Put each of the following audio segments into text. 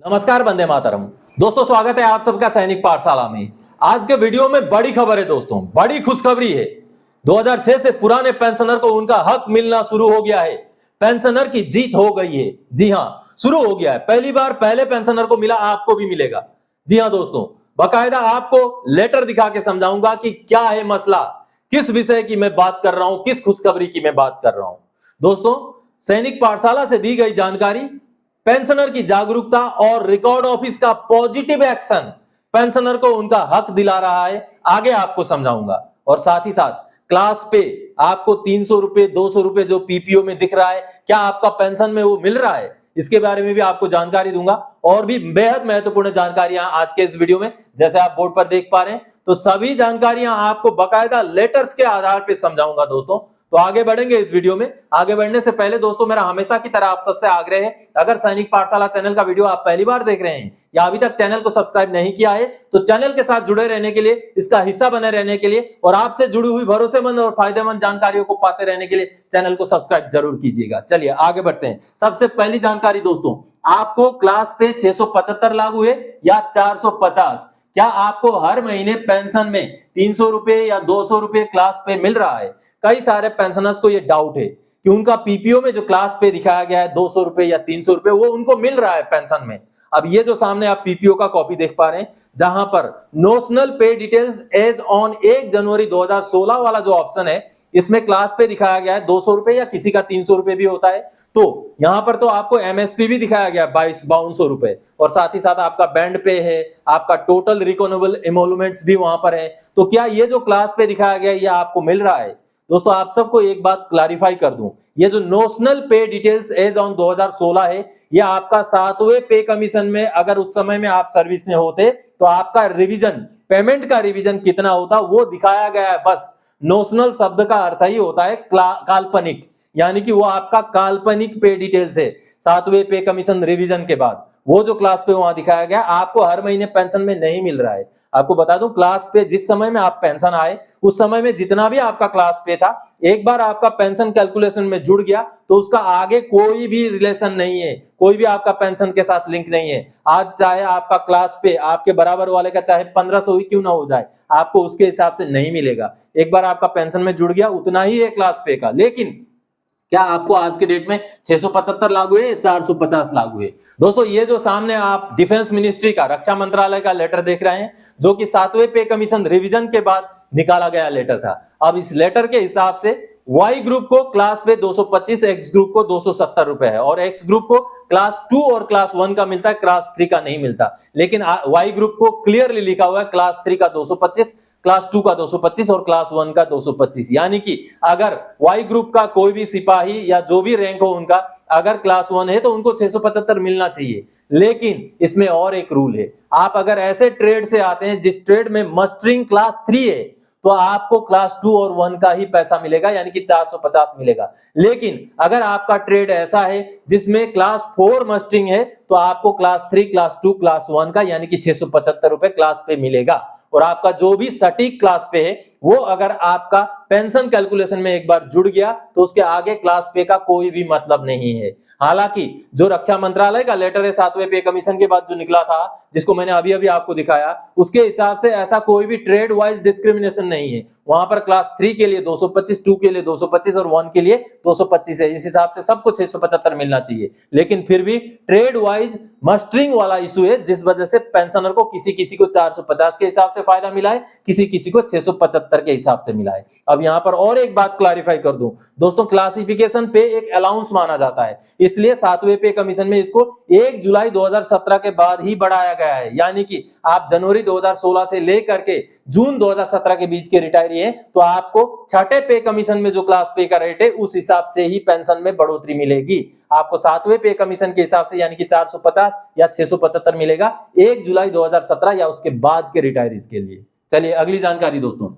नमस्कार, वंदे मातरम। दोस्तों, स्वागत है आप सबका सैनिक पाठशाला में। आज के वीडियो में बड़ी खबर है दोस्तों, बड़ी खुशखबरी है। 2006 से पुराने पेंशनर को उनका हक मिलना शुरू हो गया है। पेंशनर की जीत हो गई है। जी हां, शुरू हो गया है। पहली बार पहले पेंशनर को मिला, आपको भी मिलेगा। जी हां दोस्तों, बाकायदा आपको लेटर दिखा के समझाऊंगा कि क्या है मसला, किस विषय की मैं बात कर रहा हूं, किस खुशखबरी की मैं बात कर रहा हूं। दोस्तों, सैनिक पाठशाला से दी गई जानकारी, पेंशनर की जागरूकता और रिकॉर्ड ऑफिस का पॉजिटिव एक्शन पेंशनर को उनका हक दिला रहा है। आगे आपको समझाऊंगा। और साथ ही साथ क्लास पे आपको 300 रुपए 200 रुपए जो पीपीओ में दिख रहा है, क्या आपका पेंशन में वो मिल रहा है, इसके बारे में भी आपको जानकारी दूंगा। और भी बेहद महत्वपूर्ण जानकारियां आज के इस वीडियो में, जैसे आप बोर्ड पर देख पा रहे हैं, तो सभी जानकारियां आपको बाकायदा लेटर्स के आधार पर समझाऊंगा दोस्तों। तो आगे बढ़ेंगे इस वीडियो में। आगे बढ़ने से पहले दोस्तों, मेरा हमेशा की तरह आप सबसे आग्रह है, अगर सैनिक पाठशाला चैनल का वीडियो आप पहली बार देख रहे हैं या अभी तक चैनल को सब्सक्राइब नहीं किया है, तो चैनल के साथ जुड़े रहने के लिए, इसका हिस्सा बने रहने के लिए और आपसे जुड़ी हुई भरोसेमंद और फायदेमंद जानकारियों को पाते रहने के लिए चैनल को सब्सक्राइब जरूर कीजिएगा। चलिए आगे बढ़ते हैं। सबसे पहली जानकारी दोस्तों, आपको क्लास पे 675 लागू है या 450? क्या आपको हर महीने पेंशन में 300 रुपए या 200 रुपए क्लास पे मिल रहा है? कई सारे पेंशनर्स को यह डाउट है कि उनका पीपीओ में जो क्लास पे दिखाया गया है 200 रुपए या 300 रुपए, वो उनको मिल रहा है पेंशन में। अब ये जो सामने आप पीपीओ का कॉपी देख पा रहे हैं, जहां पर नोशनल पे डिटेल्स एज ऑन 1 जनवरी 2016 वाला जो ऑप्शन है, इसमें क्लास पे दिखाया गया है 200 रुपए या किसी का 300 रुपए भी होता है। तो यहां पर तो आपको एमएसपी भी दिखाया गया है 5200 रुपए, और साथ ही साथ आपका बैंड पे है, आपका टोटल रिकॉनेबल एमोलमेंट्स भी वहां पर है। तो क्या ये जो क्लास पे दिखाया गया है ये आपको मिल रहा है? दोस्तों, आप सबको एक बात क्लैरिफाई कर दूं, ये जो नोशनल पे डिटेल्स एज ऑन 2016 है, ये आपका 7वें पे कमीशन में, अगर उस समय में आप सर्विस में होते तो आपका रिवीजन, पेमेंट का रिवीजन कितना होता वो दिखाया गया है। बस नोशनल शब्द का अर्थ ही होता है काल्पनिक, यानी कि वो आपका काल्पनिक पे डिटेल्स है। 7वें पे कमीशन रिवीजन के बाद वो जो क्लास पे वहां दिखाया गया, आपको हर महीने पेंशन में नहीं मिल रहा है। आपको बता दूं, क्लास पे जिस समय में आप पेंशन आए, उस समय में जितना भी आपका क्लास पे था, एक बार आपका पेंशन कैलकुलेशन में जुड़ गया तो उसका आगे कोई भी रिलेशन नहीं है, कोई भी आपका पेंशन के साथ लिंक नहीं है। आज चाहे आपका क्लास पे आपके बराबर वाले का चाहे 1500 ही क्यों ना हो जाए, आपको उसके हिसाब से नहीं मिलेगा। एक बार आपका पेंशन में जुड़ गया, उतना ही है क्लास पे का। लेकिन क्या आपको आज के डेट में 675 लागू है, 450 लागू है? दोस्तों, ये जो सामने आप डिफेंस मिनिस्ट्री का, रक्षा मंत्रालय का लेटर देख रहे हैं, जो कि 7वें पे कमीशन रिवीजन के बाद निकाला गया लेटर था। अब इस लेटर के हिसाब से वाई ग्रुप को क्लास पे 225, एक्स ग्रुप को 270 रुपए है, और एक्स ग्रुप को क्लास 2 और क्लास 1 का मिलता है, क्लास 3 का नहीं मिलता। लेकिन वाई ग्रुप को क्लियरली लिखा हुआ है क्लास 3 का 225, क्लास 2 का 225 और क्लास 1 का 225। यानी कि अगर वाई ग्रुप का कोई भी सिपाही या जो भी रैंक हो उनका, अगर क्लास 1 है तो उनको 675 मिलना चाहिए। लेकिन इसमें और एक रूल है, आप अगर ऐसे ट्रेड से आते हैं जिस ट्रेड में मस्टरिंग क्लास 3 है, तो आपको क्लास 2 और 1 का ही पैसा मिलेगा, यानी कि 450 मिलेगा। लेकिन अगर आपका ट्रेड ऐसा है जिसमें क्लास 4 मस्टरिंग है, तो आपको क्लास 3, क्लास 2, क्लास 1 का यानी कि 675 रुपए क्लास पे मिलेगा। और आपका जो भी सटीक क्लास पे है, वो अगर आपका पेंशन कैलकुलेशन में एक बार जुड़ गया तो उसके आगे क्लास पे का कोई भी मतलब नहीं है। हालांकि जो रक्षा मंत्रालय का लेटर है 7वें पे कमीशन के बाद जो निकला था, जिसको मैंने अभी अभी आपको दिखाया, उसके हिसाब से ऐसा कोई भी ट्रेड वाइज डिस्क्रिमिनेशन नहीं है। वहां पर क्लास 3 के लिए 225, 2 के लिए 225 और 1 के लिए 225 है। इस हिसाब से सबको 675 मिलना चाहिए। लेकिन फिर भी ट्रेड वाइज मस्टरिंग वाला इशू है, जिस वजह से पेंशनर को किसी किसी को 450 के हिसाब से फायदा मिला है, किसी किसी को 675 के हिसाब से मिला है। अब यहां पर और एक बात क्लैरिफाई कर दूं दोस्तों, क्लासिफिकेशन पे एक अलाउंस माना जाता है, इसलिए 7वें पे कमीशन में इसको 1 जुलाई 2017 के बाद ही बढ़ाया गया है। यानी कि आप जनवरी 2016 से लेकर के जून 2017 के बीच के रिटायरी हैं, तो आपको 6ठे पे कमीशन में जो क्लास पे का रेट है, उस हिसाब से ही पेंशन में बढ़ोतरी मिलेगी। आपको 7वें पे कमीशन के हिसाब से यानी कि 450 या 675 मिलेगा 1 जुलाई 2017 या उसके बाद के रिटायरीज के लिए। चलिए अगली जानकारी दोस्तों,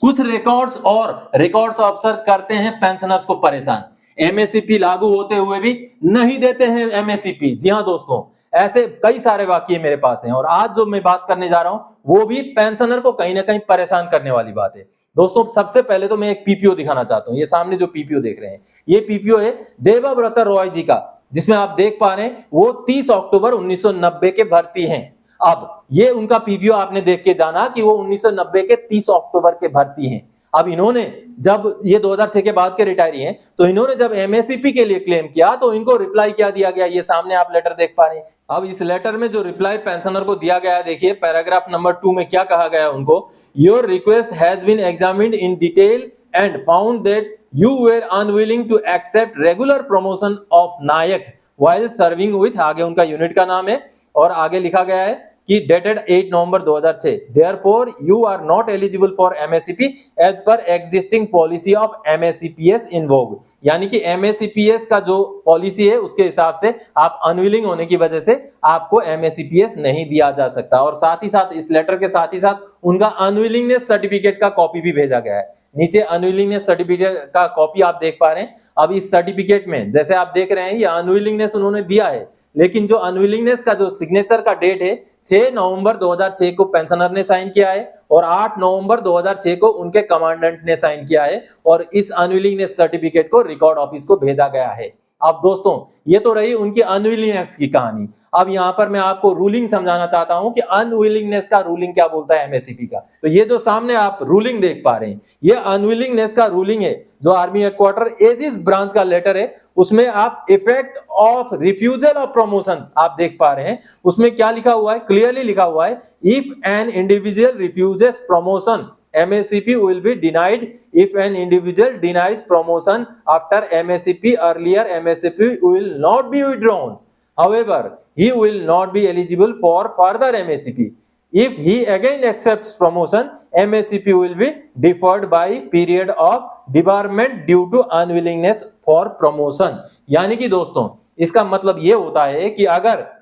कुछ रिकॉर्ड्स और रिकॉर्ड्स अफसर करते हैं पेंशनर्स को परेशान। एमएससीपी लागू होते हुए भी नहीं देते हैं एमएससीपी। जी हां दोस्तों, ऐसे कई सारे वाकये मेरे पास हैं, और आज जो मैं बात करने जा रहा हूं वो भी पेंशनर को कहीं ना कहीं परेशान करने वाली बात है। दोस्तों, सबसे पहले तो मैं एक पीपीओ दिखाना चाहता हूं। ये सामने जो पीपीओ देख रहे हैं, ये पीपीओ है देवव्रत रॉय जी का। जिसमें आप देख पा रहे हैं वो 30 अक्टूबर 1990 के भर्ती हैं। अब ये उनका पीपीओ आपने देख के जाना कि वो 1990 के 30 अक्टूबर के भर्ती हैं। अब इन्होंने जब ये 2006 के बाद के रिटायरी हैं, तो इन्होंने जब एमएससीपी के लिए क्लेम किया तो इनको रिप्लाई क्या दिया गया, ये सामने आप लेटर देख पा रहे हैं। अब इस लेटर में जो रिप्लाई पेंशनर को दिया गया है, देखिए पैराग्राफ नंबर 2 में क्या कहा गया है उनको, your request has been examined in detail and found that you were unwilling to accept regular promotion of Naik while serving with, आगे उनका यूनिट का नाम है और आगे लिखा गया है कि dated 8 November 2006, therefore you are not eligible for MSCP as per existing policy of MSCPS in vogue। यानी कि MSCPS का जो पॉलिसी है उसके हिसाब से आप अनविलिंग होने की वजह से आपको MSCPS नहीं दिया जा सकता। और साथ ही साथ इस लेटर के साथ ही साथ उनका अनविलिंगनेस सर्टिफिकेट का कॉपी भी भेजा गया है। नीचे अनविलिंगनेस सर्टिफिकेट का कॉपी आप देख पा रहे हैं। अब इस सर्टिफिकेट में जैसे आप देख रहे हैं ये अनविलिंगनेस उन्होंने दिया है, लेकिन जो अनविलिंगनेस का जो सिग्नेचर का डेट है 6 नवंबर 2006 को पेंशनर ने साइन किया है और 8 नवंबर 2006 को उनके कमांडेंट ने साइन किया है और इस अनविलिंगनेस सर्टिफिकेट को रिकॉर्ड ऑफिस को भेजा गया है। अब दोस्तों ये तो रही उनकी अनविलिंगनेस की कहानी। अब यहां पर मैं आपको रूलिंग समझाना चाहता हूं कि अनविलिंगनेस का रूलिंग क्या बोलता है एमएससीपी का। तो ये जो सामने आप रूलिंग देख पा रहे हैं ये अनविलिंगनेस का रूलिंग है, जो आर्मी हेडक्वार्टर एजिस ब्रांच का लेटर है। उसमें आप effect of refusal of promotion आप देख पा रहे हैं, उसमें क्या लिखा हुआ है, क्लियरली लिखा हुआ है, if an individual refuses promotion MSCP will be denied if an individual denies promotion after MSCP. Earlier MSCP will not be withdrawn. However, he will not be eligible for further MSCP. If he again accepts promotion, MSCP will be deferred by period of debarment due to unwillingness for promotion. यानी कि दोस्तों इसका मतलब ये होता है कि अगर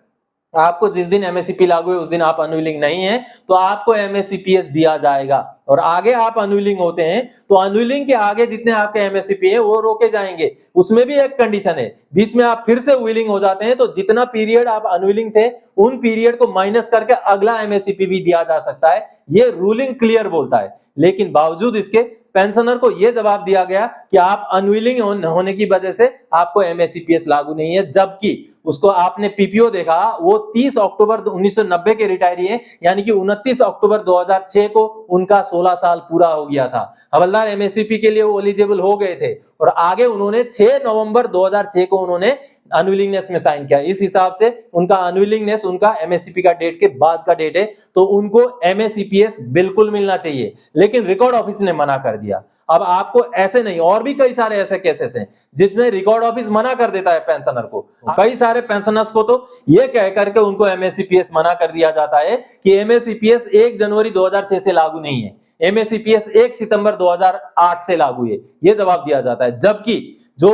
आपको जिस दिन एमएससीपी लागू है उस दिन आप अनविलिंग नहीं है तो आपको एमएससीपीएस दिया जाएगा, और आगे आप अनविलिंग होते हैं तो अनविलिंग के आगे जितने आपके एमएससीपी है वो रोके जाएंगे। उसमें भी एक कंडीशन है, बीच में आप फिर से विलिंग हो जाते हैं तो जितना पीरियड आप अनविलिंग थे उन पीरियड को माइनस करके अगला एमएससीपी भी दिया जा सकता है। ये रूलिंग क्लियर बोलता है, लेकिन बावजूद इसके पेंशनर को यह जवाब दिया गया कि आप अनविलिंग होने की वजह से आपको एमएससीपीएस लागू नहीं है, जबकि उसको आपने पीपीओ देखा वो 30 अक्टूबर 1990 के रिटायरी है, यानी कि 29 अक्टूबर 2006 को उनका 16 साल पूरा हो गया था। हवलदार एमएससीपी के लिए वो एलिजिबल हो गए थे और आगे उन्होंने 6 नवंबर 2006 को उन्होंने अनविलिंगनेस में साइन किया। इस हिसाब से उनका अनविलिंगनेस उनका एमएससीपी का डेट के बाद का डेट है, तो उनको एमएससीपीएस बिल्कुल मिलना चाहिए, लेकिन रिकॉर्ड ऑफिस ने मना कर दिया। अब आपको ऐसे नहीं, और भी कई सारे ऐसे केसेस हैं जिसमें रिकॉर्ड ऑफिस मना कर देता है पेंशनर को। कई सारे पेंशनर्स को तो ये कह करके उनको एमएससीपीएस मना कर दिया जाता है कि एमएससीपीएस 1 जनवरी 2006 से लागू नहीं है, एमएससीपीएस 1 सितंबर 2008 से लागू है, ये जवाब दिया जाता है। जबकि जो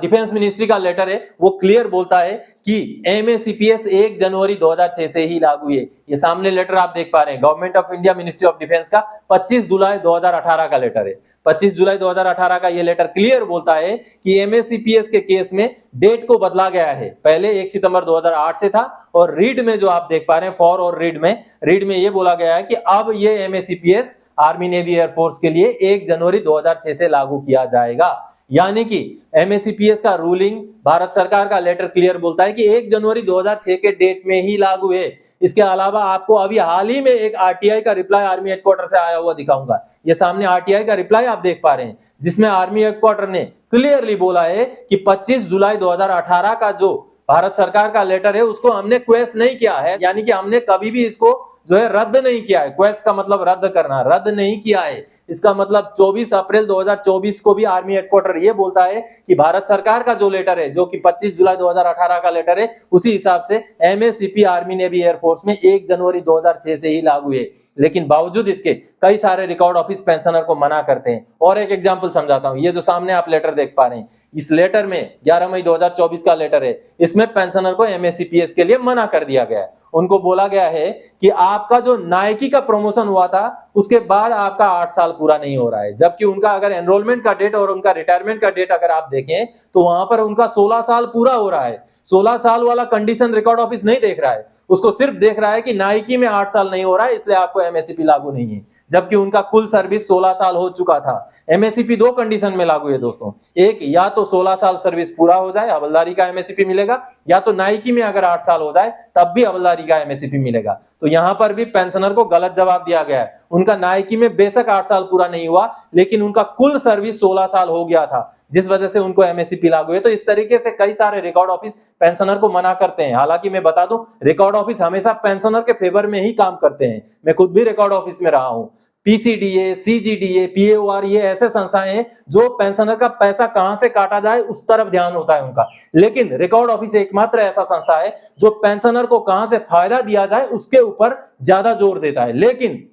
डिफेंस मिनिस्ट्री का लेटर है वो क्लियर बोलता है कि एमएससीपीएस 1 जनवरी 2006 से ही लागू है। ये सामने लेटर आप देख पा रहे हैं, government of India ministry of defence का 25 जुलाई 2018 का लेटर है। 25 जुलाई 2018 का ये लेटर क्लियर बोलता है कि एमएससीपीएस के केस में डेट को बदला गया है, पहले 1 सितंबर 2008 से था, और रीड में जो आप देख पा रहे हैं फॉर और रीड में ये बोला गया है कि अब ये एमएससीपीएस आर्मी नेवी एयरफोर्स के लिए 1 जनवरी 2006 से लागू किया जाएगा। यानी कि एमएससीपीएस का रूलिंग, भारत सरकार का लेटर क्लियर बोलता है कि 1 जनवरी 2006 के डेट में ही लागू है। इसके अलावा आपको अभी हाल ही में एक आरटीआई का रिप्लाई आर्मी हेडक्वार्टर से आया हुआ दिखाऊंगा। ये सामने आरटीआई का रिप्लाई आप देख पा रहे हैं, जिसमें आर्मी हेडक्वार्टर ने क्लियरली बोला है कि 25 जुलाई 2018 का जो भारत सरकार का लेटर है उसको हमने क्वेश्च नहीं किया है, यानी कि हमने कभी भी इसको जो है रद्द नहीं किया है। क्वेश्च का मतलब रद्द करना, रद्द नहीं किया है। इसका मतलब 24 अप्रैल 2024 को भी आर्मी हेडक्वार्टर ये बोलता है कि भारत सरकार का जो लेटर है, जो कि 25 जुलाई 2018 का लेटर है, उसी हिसाब से एमएससीपी आर्मी नेवी एयरफोर्स में 1 जनवरी 2006 से ही लागू है। लेकिन बावजूद इसके कई सारे रिकॉर्ड ऑफिस पेंशनर को मना करते हैं। और एक एग्जांपल समझाता हूं, ये जो सामने आप लेटर देख पा रहे हैं, इस लेटर में 11 मई 2024 का लेटर है, इसमें पेंशनर को एमएससीपीएस के लिए मना कर दिया गया है। उनको बोला गया है कि आपका जो नाइकी का प्रमोशन हुआ था उसके बाद आपका 8 साल पूरा नहीं हो रहा है, जबकि उनका अगर एनरोलमेंट का डेट और उनका रिटायरमेंट का डेट अगर आप देखें तो वहां पर उनका 16 साल पूरा हो रहा है। 16 साल वाला कंडीशन रिकॉर्ड ऑफिस नहीं देख रहा है, उसको सिर्फ देख रहा है कि नाइकी में 8 साल नहीं हो रहा है, इसलिए आपको एमएससीपी लागू नहीं है। जबकि उनका कुल सर्विस 16 साल हो चुका था। एमएससीपी दो कंडीशन में लागू है दोस्तों, एक या तो 16 साल सर्विस पूरा हो जाए हवलदारी का एमएससीपी मिलेगा, या तो नाइकी में अगर 8 साल हो जाए तब भी हवलदारी का एमएससीपी मिलेगा। तो यहां पर भी पेंशनर को गलत जवाब दिया गया है। उनका नाइकी में बेशक 8 साल पूरा नहीं हुआ, लेकिन उनका कुल सर्विस 16 साल हो गया था, जिस वजह से उनको एमएससीपी लागू है। तो इस तरीके से कई सारे रिकॉर्ड ऑफिस पेंशनर को मना करते हैं। हालांकि मैं बता दूं, रिकॉर्ड ऑफिस हमेशा पेंशनर के फेवर में ही काम करते हैं। मैं खुद भी रिकॉर्ड ऑफिस में रहा हूं। पीसीडीए, सीजीडीए, पीएओआर, ये ऐसे संस्थाएं हैं जो पेंशनर का पैसा कहां से काटा जाए उस तरफ ध्यान होता है उनका। लेकिन रिकॉर्ड ऑफिस एकमात्र ऐसा संस्था है जो पेंशनर को कहां से फायदा दिया जाए उसके ऊपर ज्यादा जोर देता है। लेकिन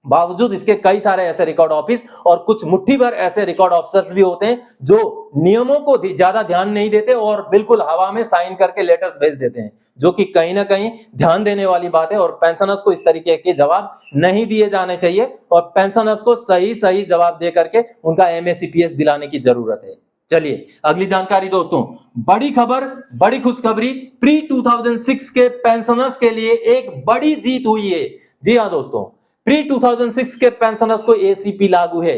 बावजूद इसके कई सारे ऐसे रिकॉर्ड ऑफिस और कुछ मुट्ठी भर ऐसे रिकॉर्ड ऑफिसर्स भी होते हैं जो नियमों को ज्यादा ध्यान नहीं देते और बिल्कुल हवा में साइन करके लेटर्स भेज देते हैं, जो कि कहीं ना कहीं ध्यान देने वाली बात है। और पेंशनर्स को इस तरीके के जवाब नहीं दिए जाने चाहिए और पेंशनर्स को सही सही जवाब दे करके उनका एमएसीपीएस दिलाने की जरूरत है। चलिए अगली जानकारी दोस्तों, बड़ी खबर, बड़ी खुशखबरी, प्री 2006 के पेंशनर्स के लिए एक बड़ी जीत हुई है। जी हाँ दोस्तों, प्री 2006 के पेंशनर्स को एसीपी लागू है।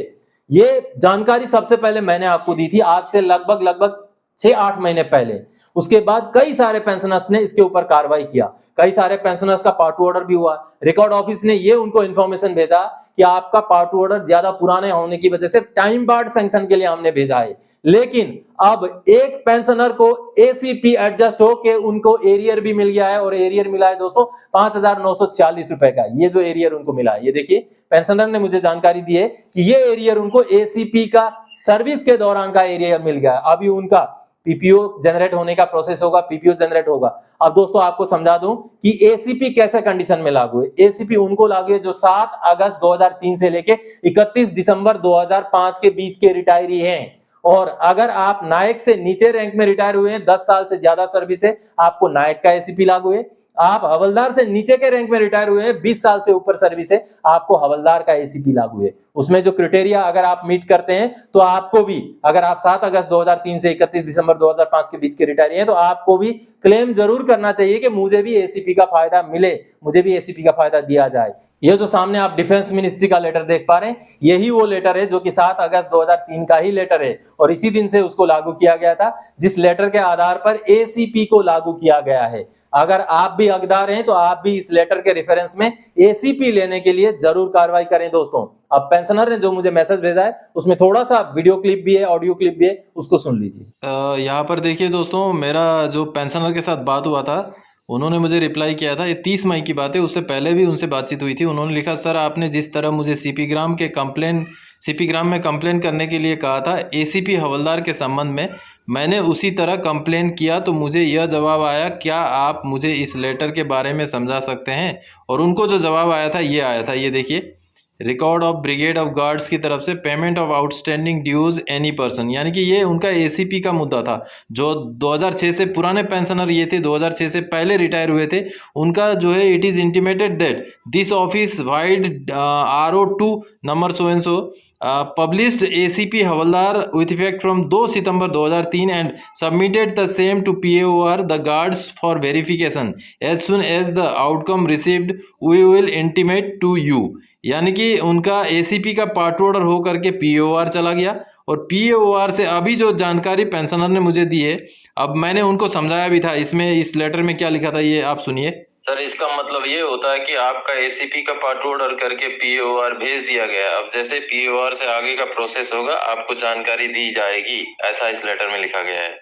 ये जानकारी सबसे पहले मैंने आपको दी थी आज से लगभग 6-8 महीने पहले। उसके बाद कई सारे पेंशनर्स ने इसके ऊपर कार्रवाई किया, कई सारे पेंशनर्स का पार्ट ऑर्डर भी हुआ। रिकॉर्ड ऑफिस ने ये उनको इंफॉर्मेशन भेजा कि आपका पार्ट ऑर्डर ज्यादा पुराने होने की वजह से टाइम बार्ड सैंक्शन के लिए हमने भेजा है। लेकिन अब एक पेंशनर को एसीपी एडजस्ट हो के उनको एरियर भी मिल गया है, और एरियर मिला है दोस्तों 5,946 रुपए का। ये जो एरियर उनको मिला है, ये देखिए पेंशनर ने मुझे जानकारी दी है कि ये एरियर उनको एसीपी का सर्विस के दौरान का एरियर मिल गया है। अभी उनका पीपीओ जनरेट होने का प्रोसेस होगा, पीपीओ जनरेट होगा। अब दोस्तों आपको समझा दूं कि एसीपी कैसे कंडीशन में लागू है। एसीपी उनको लागू है जो 7 अगस्त 2003 से लेके 31 दिसंबर 2005 के बीच के रिटायरी हैं। और अगर आप नायक से नीचे रैंक में रिटायर हुए हैं, 10 साल से ज्यादा सर्विस है, आपको नायक का एसीपी लागू है। आप हवलदार से नीचे के रैंक में रिटायर हुए हैं, 20 साल से ऊपर सर्विस है, आपको हवलदार का एसीपी लागू है। उसमें जो क्राइटेरिया अगर आप मीट करते हैं तो आपको भी, अगर आप 7 अगस्त 2003 से 31 दिसंबर 2005 के बीच के रिटायर हैं, तो आपको भी क्लेम जरूर करना चाहिए कि मुझे भी एसीपी का फायदा मिले, मुझे भी एसीपी का फायदा दिया जाए। ये जो सामने आप डिफेंस मिनिस्ट्री का लेटर देख पा रहे हैं, यही वो लेटर है जो कि 7 अगस्त 2003 का ही लेटर है, और इसी दिन से उसको लागू किया गया था, जिस लेटर के आधार पर एसीपी को लागू किया गया है। अगर आप भी हकदार हैं तो आप भी इस लेटर के रेफरेंस में एसीपी लेने के लिए जरूर कार्रवाई करें दोस्तों। अब पेंशनर ने जो मुझे मैसेज भेजा है उसमें थोड़ा सा वीडियो क्लिप भी है, ऑडियो क्लिप भी है, उसको सुन लीजिए। यहाँ पर देखिए दोस्तों, मेरा जो पेंशनर के साथ बात हुआ था, उन्होंने मुझे रिप्लाई किया था। ये 30 मई की बात है, उससे पहले भी उनसे बातचीत हुई थी। उन्होंने लिखा, सर आपने जिस तरह मुझे सीपी ग्राम में कंप्लेन करने के लिए कहा था एसीपी हवलदार के संबंध में, मैंने उसी तरह कंप्लेन किया तो मुझे यह जवाब आया। क्या आप मुझे इस लेटर के बारे में समझा सकते हैं? और उनको जो जवाब आया था ये आया था, ये देखिए, record of brigade of guards की तरफ से payment of outstanding dues any person, यानी कि ये उनका एसीपी का मुद्दा था। जो 2006 से पुराने पेंशनर ये थे, 2006 से पहले रिटायर हुए थे, उनका जो है it is intimated that this office wide RO2 number so and so published ACP Havaldar with effect from 2 September 2003 and submitted the same to PAOR the guards for verification. As soon as the outcome received, we will intimate to you. यानी कि उनका ACP का part order हो करके PAOR चला गया, और PAOR से अभी जो जानकारी पेंशनर ने मुझे दी है, अब मैंने उनको समझाया भी था। इसमें इस लेटर में क्या लिखा था ये आप सुनिए। सर इसका मतलब ये होता है कि आपका एसीपी का पार्ट ऑर्डर करके पीओआर भेज दिया गया। अब जैसे पीओआर से आगे का प्रोसेस होगा आपको जानकारी दी जाएगी, ऐसा इस लेटर में लिखा गया है।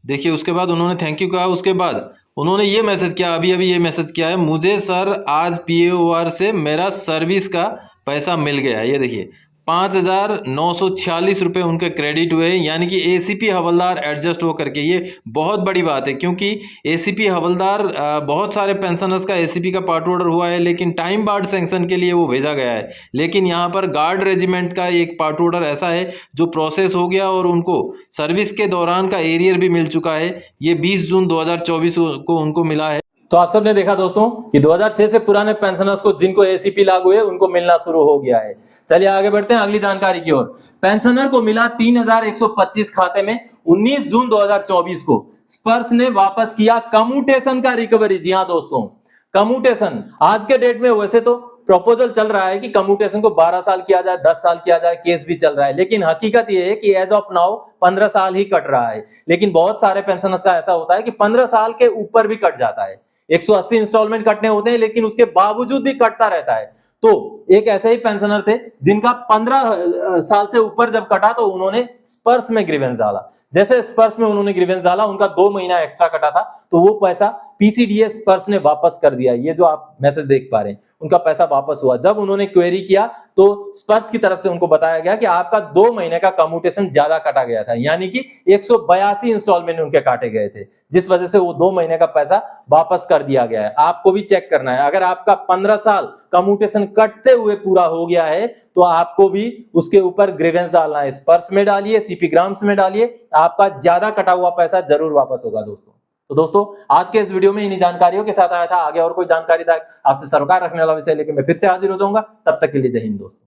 देखिए, उसके बाद उन्होंने थैंक यू कहा। उसके बाद उन्होंने ये मैसेज किया, अभी ये मैसेज किया है, मुझे सर आज पीओआर से मेरा सर्विस का पैसा मिल गया। ये देखिए 5,946 रुपये उनके क्रेडिट हुए, यानी कि एसीपी हवलदार एडजस्ट हो करके। ये बहुत बड़ी बात है क्योंकि एसीपी हवलदार, बहुत सारे पेंशनर्स का एसीपी का पार्ट ऑर्डर हुआ है लेकिन टाइम बार्ड सैंक्शन के लिए वो भेजा गया है। लेकिन यहाँ पर गार्ड रेजिमेंट का एक पार्ट ऑर्डर ऐसा है जो प्रोसेस हो गया और उनको सर्विस के दौरान का एरियर भी मिल चुका है। ये 20 जून 2024 को उनको मिला है। तो आप सबने देखा दोस्तों कि 2006 से पुराने पेंशनर्स को जिनको एसीपी लागू है उनको मिलना शुरू हो गया है। चलिए आगे बढ़ते हैं अगली जानकारी की ओर। पेंशनर को मिला 3,125 खाते में 19 जून 2024 को स्पर्श ने वापस किया कम्यूटेशन का रिकवरी। जी हाँ दोस्तों, कम्यूटेशन आज के डेट में वैसे तो प्रपोजल चल रहा है कि कम्यूटेशन को 12 साल किया जाए, 10 साल किया जाए, केस भी चल रहा है, लेकिन हकीकत ये है कि एज ऑफ नाउ 15 साल ही कट रहा है। लेकिन बहुत सारे पेंशनर्स का ऐसा होता है कि 15 साल के ऊपर भी कट जाता है, 180 इंस्टॉलमेंट कटने होते हैं, लेकिन उसके बावजूद भी कटता रहता है। तो एक ऐसे ही पेंशनर थे जिनका 15 साल से ऊपर जब कटा तो उन्होंने स्पर्श में ग्रीवेंस डाला। जैसे स्पर्श में उन्होंने ग्रीवेंस डाला, उनका 2 महीना एक्स्ट्रा कटा था, तो वो पैसा पीसीडीएस स्पर्श ने वापस कर दिया। ये जो आप मैसेज देख पा रहे हैं, उनका पैसा वापस हुआ। जब उन्होंने क्वेरी किया तो स्पर्श की तरफ से उनको बताया गया कि आपका 2 महीने का कम्यूटेशन ज्यादा काटा गया था, यानी कि 182 इंस्टॉलमेंट उनके काटे गए थे, जिस वजह से वो 2 महीने का पैसा वापस कर दिया गया है। आपको भी चेक करना है, अगर आपका 15 साल कम्यूटेशन कटते हुए पूरा हो गया है तो आपको भी उसके ऊपर ग्रीवेंस डालना है। स्पर्श में डालिए, सीपी ग्राम्स में डालिए, आपका ज्यादा कटा हुआ पैसा जरूर वापस होगा दोस्तों। तो दोस्तों, आज के इस वीडियो में इन्हीं जानकारियों के साथ आया था। आगे और कोई जानकारी आपसे सरोकार रखने वाला विषय लेकर मैं फिर से हाजिर हो जाऊंगा। तब तक के लिए जय हिंद दोस्तों।